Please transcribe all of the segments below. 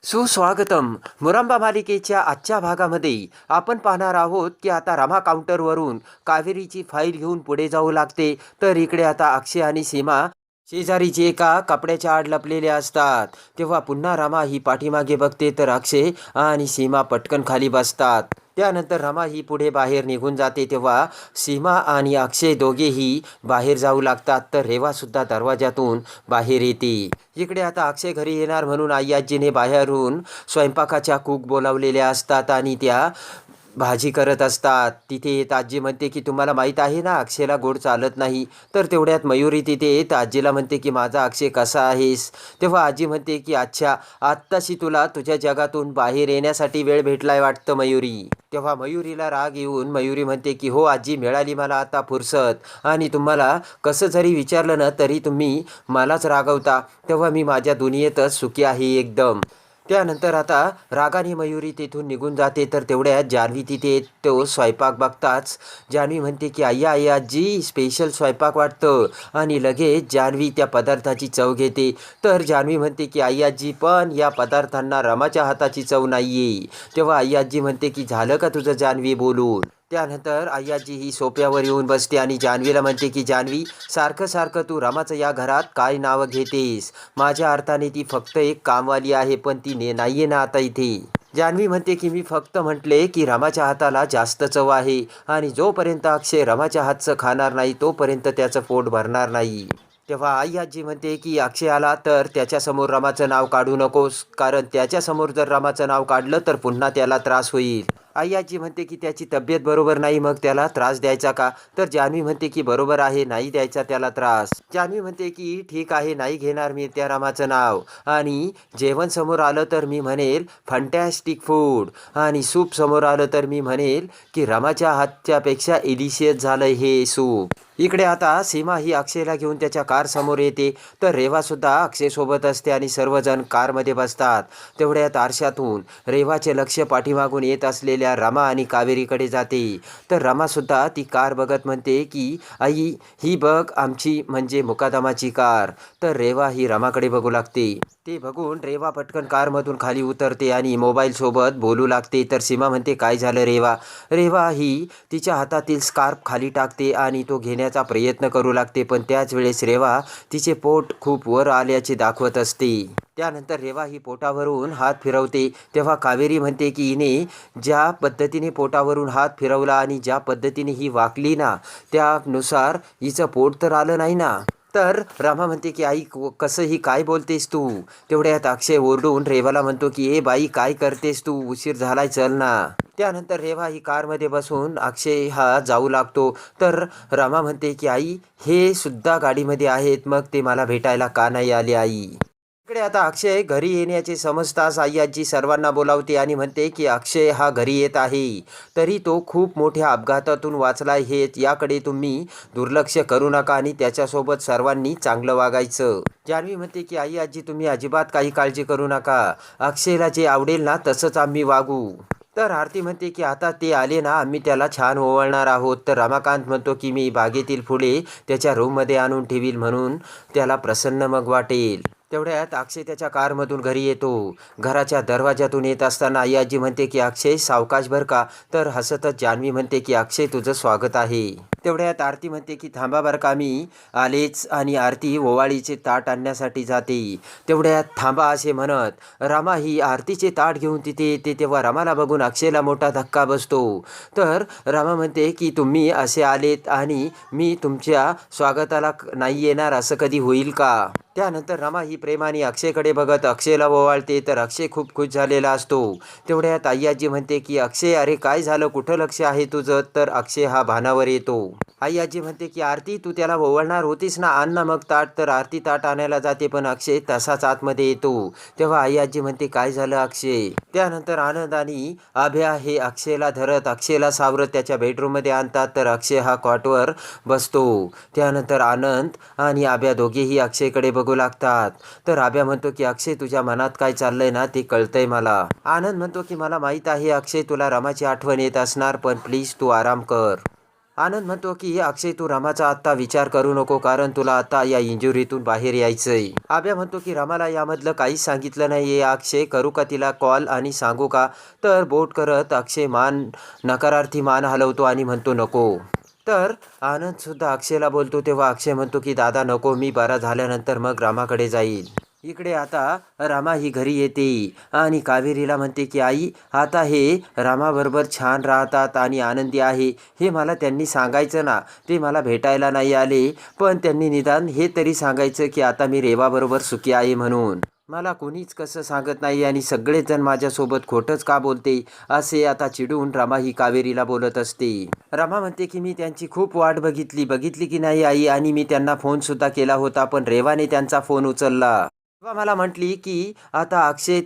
सुस्वागतम. मुरांबा मालिकेच्या आजच्या भागामध्ये आपण पाहणार आहोत की आता रमा काउंटरवरून कावेरीची फाईल घेऊन पुढे जाऊ लागते. तर इकडे आता अक्षय आणि सीमा शेजारीचे एका कपड्याच्या आड लपलेले असतात. तेव्हा पुन्हा रमा ही पाठीमागे बघते तर अक्षय आणि सीमा पटकन खाली बसतात. त्यानंतर रमा ही पुढे बाहेर निघून जाते. तेव्हा सीमा आणि अक्षय दोघेही बाहेर जाऊ लागतात. तर रेवासुद्धा दरवाजातून बाहेर येते. इकडे आता अक्षय घरी येणार म्हणून आई आजीने बाहेरून स्वयंपाकाच्या कूक बोलावलेल्या असतात आणि त्या भाजी करत असतात. तिथे येत आजी म्हणते की तुम्हाला माहीत आहे ना अक्षयला गोड चालत नाही. तर तेवढ्यात मयुरी तिथे येत आजीला म्हणते की माझा अक्षय कसा आहेस. तेव्हा आजी म्हणते की अच्छा, आत्ताशी तुला तुझ्या जगातून बाहेर येण्यासाठी वेळ भेटलाय वाटतं मयुरी. तेव्हा मयुरीला राग येऊन मयुरी म्हणते की हो आजी, मिळाली मला आता फुरसत आणि तुम्हाला कसं जरी विचारलं ना तरी तुम्ही मलाच रागवता. तेव्हा मी माझ्या दुनियेतच सुखी आहे एकदम. त्यानंतर आता रागाने मयुरी तिथून निघून जाते. तर तेवढ्यात जान्हवी तिथे तो स्वयंपाक बघताच जान्हवी म्हणते की आई आई आजी, स्पेशल स्वयंपाक वाटतं. आणि लगेच जान्हवी त्या पदार्थाची चव घेते. तर जान्हवी म्हणते की आई आजी, पण या पदार्थांना रमाच्या हाताची चव नाही आहे. तेव्हा आई आजी म्हणते की झालं का तुझं जान्हवी बोलून. त्यानंतर आई आजी ही सोफ्यावर येऊन बसते आणि जान्हवीला म्हणते की जान्हवी, सारखं सारखं तू रमाचं या घरात काय नावं घेतेस. माझ्या अर्थाने ती फक्त एक कामवाली आहे, पण ती नाही आहे ना आता इथे. जान्हवी म्हणते की मी फक्त म्हटले की रमाच्या हाताला जास्त चव आहे आणि जोपर्यंत अक्षय रमाच्या हातचं खाणार नाही तोपर्यंत त्याचं पोट भरणार नाही. तेव्हा आई आजी म्हणते की अक्षय आला तर त्याच्यासमोर रमाचं नाव काढू नकोस, कारण त्याच्यासमोर जर रमाचं नाव काढलं तर पुन्हा त्याला त्रास होईल. आई आजी म्हणते की त्याची तब्येत बरोबर नाही, मग त्याला त्रास द्यायचा का. तर जान्हवी म्हणते की बरोबर आहे, नाही द्यायचा त्याला त्रास. जान्हवी म्हणते की ठीक आहे, नाही घेणार मी त्या रमाचं नाव. आणि जेवण समोर आलं तर मी म्हणेल फंटॅस्टिक फूड, आणि सूप समोर आलं तर मी म्हणेल की रमाच्या हातच्यापेक्षा इलिशियस झालं हे सूप. इकडे आता सीमा ही अक्षयला घेऊन त्याच्या कार समोर येते. तर रेवासुद्धा अक्षयसोबत असते आणि सर्वजण कारमध्ये बसतात. तेवढ्यात आरशातून रेवाचे लक्ष पाठीमागून येत असलेल्या रमा आणि कावेरीकडे जाते. तर रमासुद्धा ती कार बघत म्हणते की आई, ही बघ आमची म्हणजे मुकादमाची कार. तर रेवा ही रमाकडे बघू लागते. ते बघून रेवा पटकन कारमधून खाली उतरते आणि मोबाईलसोबत बोलू लागते. तर सीमा म्हणते काय झालं रेवा. रेवा ही तिच्या हातातील स्कार्फ खाली टाकते आणि तो घेण्याचा प्रयत्न करू लागते. पण त्याच वेळेस रेवा तिचे पोट खूप वर आल्याचे दाखवत असते. त्यानंतर रेवा ही पोटावरून हात फिरवते. तेव्हा कावेरी म्हणते की हिने ज्या पद्धतीने पोटावरून हात फिरवला आणि ज्या पद्धतीने ही वाकली ना, त्यानुसार हिचं पोट तर आलं नाही ना. तर रमा म्हणते की आई कसंही काय बोलतेस तू. तेवढ्यात अक्षय ओरडून रेवाला म्हणतो की ए बाई, काय करतेस तू, उशीर झालाय, चल ना. त्यानंतर रेवा ही कारमध्ये बसून अक्षय हा जाऊ लागतो. तर रमा म्हणते की आई, हे सुद्धा गाडीमध्ये आहेत, मग ते मला भेटायला का नाही आले आई. इकडे आता अक्षय घरी येण्याचे समजताच आई आजी सर्वांना बोलावते आणि म्हणते की अक्षय हा घरी येत आहे, तरी तो खूप मोठ्या अपघातातून वाचलाय हे याकडे तुम्ही दुर्लक्ष करू नका आणि त्याच्यासोबत सर्वांनी चांगलं वागायचं. जान्हवी म्हणते की आई आजी, तुम्ही अजिबात काही काळजी करू नका. अक्षयला जे आवडेल ना तसंच आम्ही वागू. तर आरती म्हणते की आता ते आले ना, आम्ही त्याला छान ओवाळणार आहोत. तर रमाकांत म्हणतो की मी बागेतील फुले त्याच्या रूममध्ये आणून ठेवील, म्हणून त्याला प्रसन्न मग वाटेल. तेवढ्यात अक्षय त्याच्या कारमधून घरी येतो. घराच्या दरवाजातून येत असताना आई आजी म्हणते की अक्षय सावकाश बर का. तर हसतच जान्हवी म्हणते की अक्षय तुझं स्वागत आहे. तेवढ्यात आरती म्हणते की थांबा बरं का, मी आलेच. आणि आरती ओवाळीचे ताट आणण्यासाठी जाते. तेवढ्यात थांबा असे म्हणत रमा ही आरतीचे ताट घेऊन तिथे येते. तेव्हा रमाला बघून अक्षयला मोठा धक्का बसतो. तर रमा म्हणते की तुम्ही असे आलेत आणि मी तुमच्या स्वागताला नाही येणार, असं कधी होईल का. त्यानंतर रमा ही प्रेमाने अक्षयकडे बघत अक्षयला ओवाळते. तर अक्षय खूप खुश झालेला असतो. तेवढ्यात आई आजी म्हणते की अक्षय, अरे काय झालं, कुठं लक्ष आहे तुझं. तर अक्षय हा भानावर येतो. आई आजी म्हणते की आरती, तू त्याला ओवाळणार होतीस ना, आण ना मग ताट. तर आरती ताट आणायला जाते पण अक्षय तसाच आतमध्ये येतो. तेव्हा आई आजी म्हणते काय झालं अक्षय. त्यानंतर आनंद आणि आभ्या हे अक्षयला धरत अक्षयला सावरत त्याच्या बेडरूममध्ये आणतात. तर अक्षय हा कॉटवर बसतो. त्यानंतर आनंद आणि आभ्या दोघेही अक्षयकडे बघू लागतात. तर आभ्या म्हणतो की अक्षय, तुझ्या मनात काय चाललंय ना ते कळतंय मला. आनंद म्हणतो की मला माहीत आहे अक्षय, तुला रमाची आठवण येत असणार, पण प्लीज तू आराम कर. आनंद म्हणतो की अक्षय तू रमाचा आत्ता विचार करू नको, कारण तुला आता या इंजुरीतून बाहेर यायचंय. आब्या म्हणतो की रमाला यामधलं काहीच सांगितलं नाहीये. अक्षय करू का तिला कॉल आणि सांगू का? तर बोट करत अक्षय नकारार्थी मान हलवतो आणि म्हणतो नको. तर आनंद सुद्धा अक्षयला बोलतो. तेव्हा अक्षय म्हणतो की दादा नको, मी बरा झाल्यानंतर मग रामाकडे जाईल. इकडे आता रामा ही घरी येते आणि कावेरीला म्हणते की आई आता हे रामाबरोबर छान राहतात आणि आनंदी आहे हे मला त्यांनी सांगायचं ना. ते मला भेटायला नाही आले, पण त्यांनी निदान हे तरी सांगायचं की आता मी रेवाबरोबर सुखी आहे म्हणून. मला कोणीच कसं सांगत नाही आणि सगळेच जण माझ्यासोबत खोटंच का बोलते, असे आता चिडून रमा ही कावेरीला बोलत असते. रमा म्हणते की मी त्यांची खूप वाट बघितली की नाही आई, आणि मी त्यांना फोनसुद्धा केला होता, पण रेवाने त्यांचा फोन उचलला. तेव्हा मला म्हटली की आता अक्षय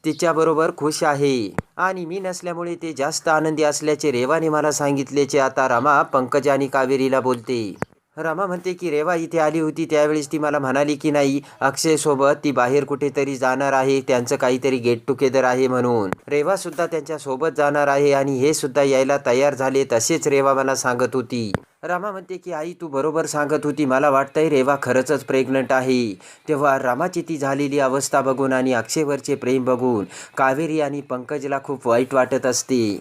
तिच्याबरोबर खुश आहे आणि मी नसल्यामुळे ते जास्त आनंदी असल्याचे रेवाने मला सांगितल्याचे आता रमा पंकज आणि कावेरीला बोलते. रमा म्हणते की रेवा इथे आली होती त्यावेळेस ती मला म्हणाली की नाही अक्षयसोबत ती बाहेर कुठेतरी जाणार आहे, त्यांचं काहीतरी गेट टुगेदर आहे म्हणून. रेवा सुद्धा त्यांच्या सोबत जाणार आहे आणि हे सुद्धा यायला तयार झाले, तसेच रेवा मला सांगत होती. रमा म्हणते की आई तू बरोबर सांगत होती, मला वाटतंय रेवा खरंच प्रेग्नंट आहे. तेव्हा रामाची ती झालेली अवस्था बघून आणि अक्षयवरचे प्रेम बघून कावेरी आणि पंकजला खूप वाईट वाटत असते.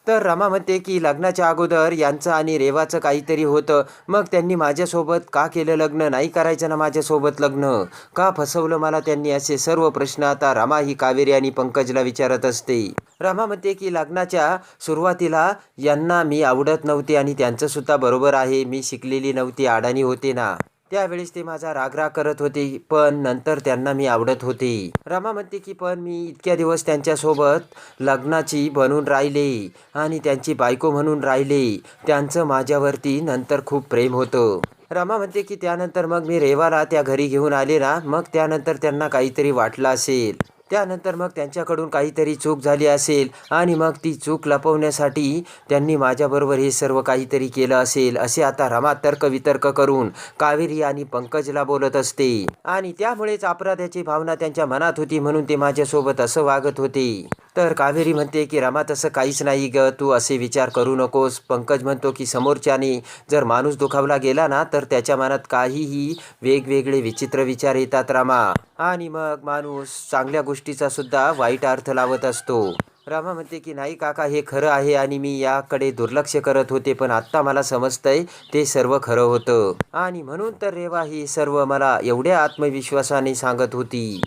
तर रमा म्हणते की लग्नाच्या अगोदर यांचं आणि रेवाचं काहीतरी होतं, मग त्यांनी माझ्यासोबत का केलं लग्न, नाही करायचं ना माझ्यासोबत लग्न, का फसवलं मला त्यांनी, असे सर्व प्रश्न आता रमा ही कावेरी आणि पंकजला विचारत असते. रमा म्हणते की लग्नाच्या सुरुवातीला यांना मी आवडत नव्हते आणि त्यांचं सुद्धा बरोबर आहे, मी शिकलेली नव्हती, अडाणी होते ना, त्यावेळेस ते माझा रागराग करत होते, पण नंतर त्यांना मी आवडत होते. रमा म्हणते की पण मी इतक्या दिवस त्यांच्यासोबत लग्नाची बनून राहिले आणि त्यांची बायको म्हणून राहिले, त्यांचं माझ्यावरती नंतर खूप प्रेम होतं. रमा म्हणते की त्यानंतर मग मी रेवाला त्या घरी घेऊन आले ना, मग त्यानंतर त्यांना काहीतरी वाटलं असेल, त्यानंतर मग त्यांच्याकडून काहीतरी चूक झाली असेल आणि मग ती चूक लपवण्यासाठी त्यांनी माझ्याबरोबर हे सर्व काहीतरी केलं असेल, असे आता रमा तर्कवितर्क करून कावेरी आणि पंकजला बोलत असते. आणि त्यामुळेच अपराधाची भावना त्यांच्या मनात होती, म्हणून ते माझ्यासोबत असं वागत होते. तर कावेरी म्हणते की रमा तसं काहीच नाही ग, तू असे विचार करू नकोस. पंकज म्हणतो की समोरच्याने जर माणूस दुखावला गेला ना, तर त्याच्या मनात काहीही वेगवेगळे विचित्र विचार येतात रमा, आणि मग माणूस चांगल्या गोष्टीचा सुद्धा वाईट अर्थ लावत असतो. रमा म्हणते की नाही काका हे खरं आहे आणि मी याकडे दुर्लक्ष करत होते, पण आत्ता मला समजतंय ते सर्व खरं होतं, आणि म्हणून तर रेवा ही सर्व मला एवढ्या आत्मविश्वासाने सांगत होती.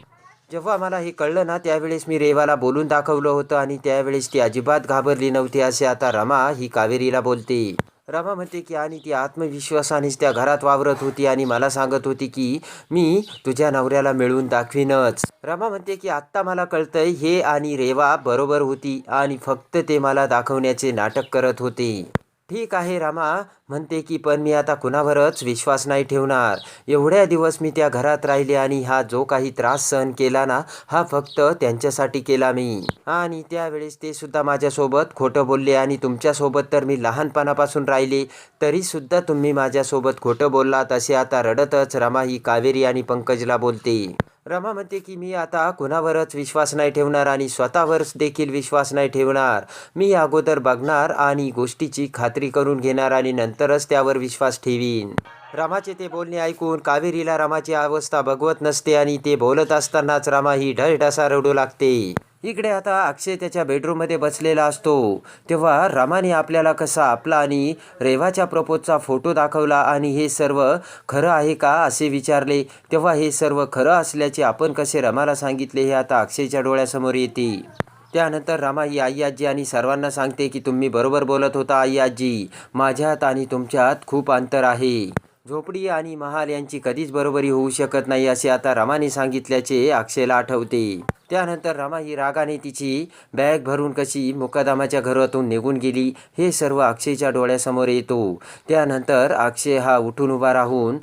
जेव्हा मला हे कळलं ना, त्यावेळेस मी रेवाला बोलून दाखवलं होतं आणि त्यावेळेस ती अजिबात घाबरली नव्हती, असे आता रमा ही कावेरीला बोलते. रमा म्हणते की आणि ती आत्मविश्वासानेच त्या घरात वावरत होती आणि मला सांगत होती की मी तुझ्या नवऱ्याला मिळवून दाखवीनच. रमा म्हणते की आत्ता मला कळतंय हे आणि रेवा बरोबर होती आणि फक्त ते मला दाखवण्याचे नाटक करत होते. ठीक आहे रमा म्हणते की पण मी आता कुणावरच विश्वास नाही ठेवणार. एवढ्या दिवस मी त्या घरात राहिले आणि हा जो काही त्रास सहन केला ना, हा फक्त त्यांच्यासाठी केला मी, आणि त्यावेळेस ते सुद्धा माझ्यासोबत खोटं बोलले आणि तुमच्यासोबत तर मी लहानपणापासून राहिले, तरीसुद्धा तुम्ही माझ्यासोबत खोटं बोललात, असे आता रडतच रमा ही कावेरी आणि पंकजला बोलते. रमा म्हणते की मी आता कुणावरच विश्वास नाही ठेवणार आणि स्वतःवर देखील विश्वास नाही ठेवणार. मी अगोदर बघणार आणि गोष्टीची खात्री करून घेणार आणि नंतरच त्यावर विश्वास ठेवीन. रमाचे ते बोलणे ऐकून कावेरीला रमाची अवस्था बघवत नसते आणि ते बोलत असतानाच रमा ही ढळढसा रडू लागते. इकडे आता अक्षय त्याच्या बेडरूममध्ये बसलेला असतो. तेव्हा रमाने आपल्याला कसा आपला आणि रेवाच्या प्रपोजचा फोटो दाखवला आणि हे सर्व खरं आहे का असे विचारले. तेव्हा हे सर्व खरं असल्याचे आपण कसे रमाला सांगितले हे आता अक्षयच्या डोळ्यासमोर येते. त्यानंतर रमा ही आई आजी आणि सर्वांना सांगते की तुम्ही बरोबर बोलत होता आई आजी, माझ्यात आणि तुमच्यात खूप अंतर आहे. झोपडी आणि महाल यांची कधीच बरोबरी होऊ शकत नाही, असे आता रमाने सांगितल्याचे अक्षयला आठवते. त्यानंतर रमा ही रागाने तिची बॅग भरून कशी मुकादमाच्या घरातून निघून गेली हे सर्व अक्षयच्या डोळ्यासमोर येतो. त्यानंतर अक्षय हा उठून उभा राहून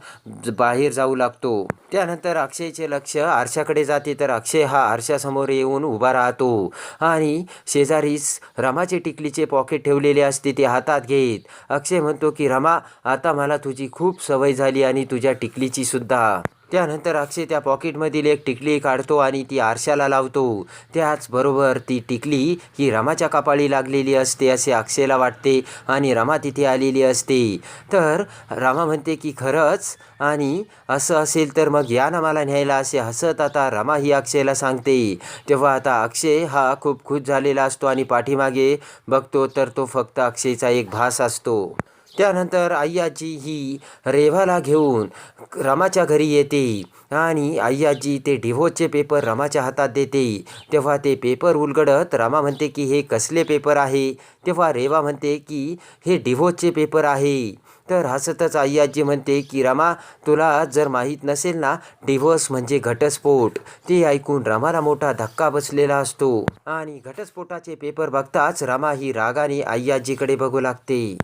बाहेर जाऊ लागतो. त्यानंतर अक्षयचे लक्ष आरशाकडे जाते, तर अक्षय हा आरशासमोर येऊन उभा राहतो आणि शेजारीच रमाचे टिकलीचे पॉकेट ठेवलेले असते ते हातात घेत अक्षय म्हणतो की रमा आता मला तुझी खूप सवय झाली आणि तुझ्या टिकलीची सुद्धा. त्यानंतर अक्षय त्या पॉकेटमधील एक टिकली काढतो आणि ती आरशाला लावतो. त्याचबरोबर ती टिकली ही रमाच्या कपाळी लागलेली असते असे अक्षयला वाटते आणि रमा तिथे आलेली असते. तर रमा म्हणते की खरंच, आणि असं असेल तर मग या ना मला न्यायला, असे हसत आता रमा ही अक्षयला सांगते. तेव्हा आता अक्षय हा खूप खुश झालेला असतो आणि पाठीमागे बघतो तर तो फक्त अक्षयचा एक भास असतो. त्यानंतर आय्याजी ही रेवाला घेऊन रमाच्या घरी येते आणि आय्याजी ते डिव्होर्सचे पेपर रमाच्या हातात देते. तेव्हा ते पेपर उलगडत रमा म्हणते की हे कसले पेपर आहे. तेव्हा रेवा म्हणते की हे डिव्होर्सचे पेपर आहे. तर हसतच आय्याजी म्हणते की रमा, तुला जर माहीत नसेल ना, डिव्होर्स म्हणजे घटस्फोट. ते ऐकून रमाला मोठा धक्का बसलेला असतो आणि घटस्फोटाचे पेपर बघताच रमा ही रागाने आय्याजीकडे बघू लागते.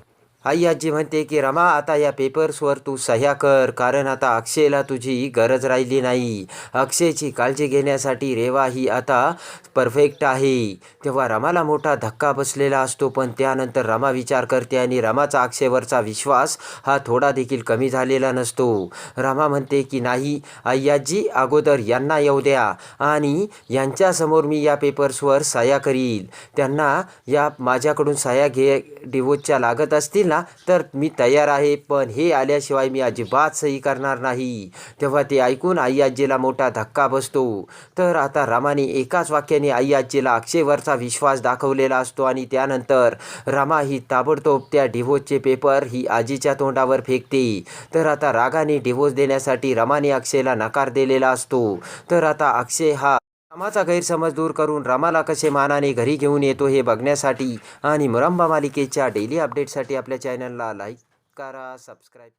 आय्याजी म्हणते की रमा, आता या पेपर्सवर तू सह्या कर, कारण आता अक्षयला तुझी गरज राहिली नाही. अक्षयची काळजी घेण्यासाठी रेवा ही आता परफेक्ट आहे. तेव्हा रमाला मोठा धक्का बसलेला असतो, पण त्यानंतर रमा विचार करते आणि रमाचा अक्षयवरचा विश्वास हा थोडा देखील कमी झालेला नसतो. रमा म्हणते की नाही आय्याजी, अगोदर यांना येऊ द्या आणि यांच्यासमोर मी या पेपर्सवर सह्या करील. त्यांना या माझ्याकडून सह्या डिवोर्सच्या लागत असतील ना, तर मी तयार आहे, पण हे आल्याशिवाय मी अजिबात सही करणार नाही. तेव्हा ते ऐकून आय्याजीला मोठा धक्का बसतो. तर आता रमाने एकाच वाक्याने आय्याजीला अक्षयवरचा विश्वास दाखवलेला असतो आणि त्यानंतर रमा ही ताबडतोब त्या डिव्होर्सचे पेपर ही आजीच्या तोंडावर फेकते. तर आता रागाने डिव्होर्स देण्यासाठी रमाने अक्षयला नकार दिलेला असतो. तर आता अक्षय हा रमाचा गैरसमज दूर करून रमाला कसे मानाने घरी घेऊन येतो हे बघण्यासाठी आणि मुरंबा मालिकेच्या डेली अपडेटसाठी आपल्या चॅनलला लाईक करा, सबस्क्राईब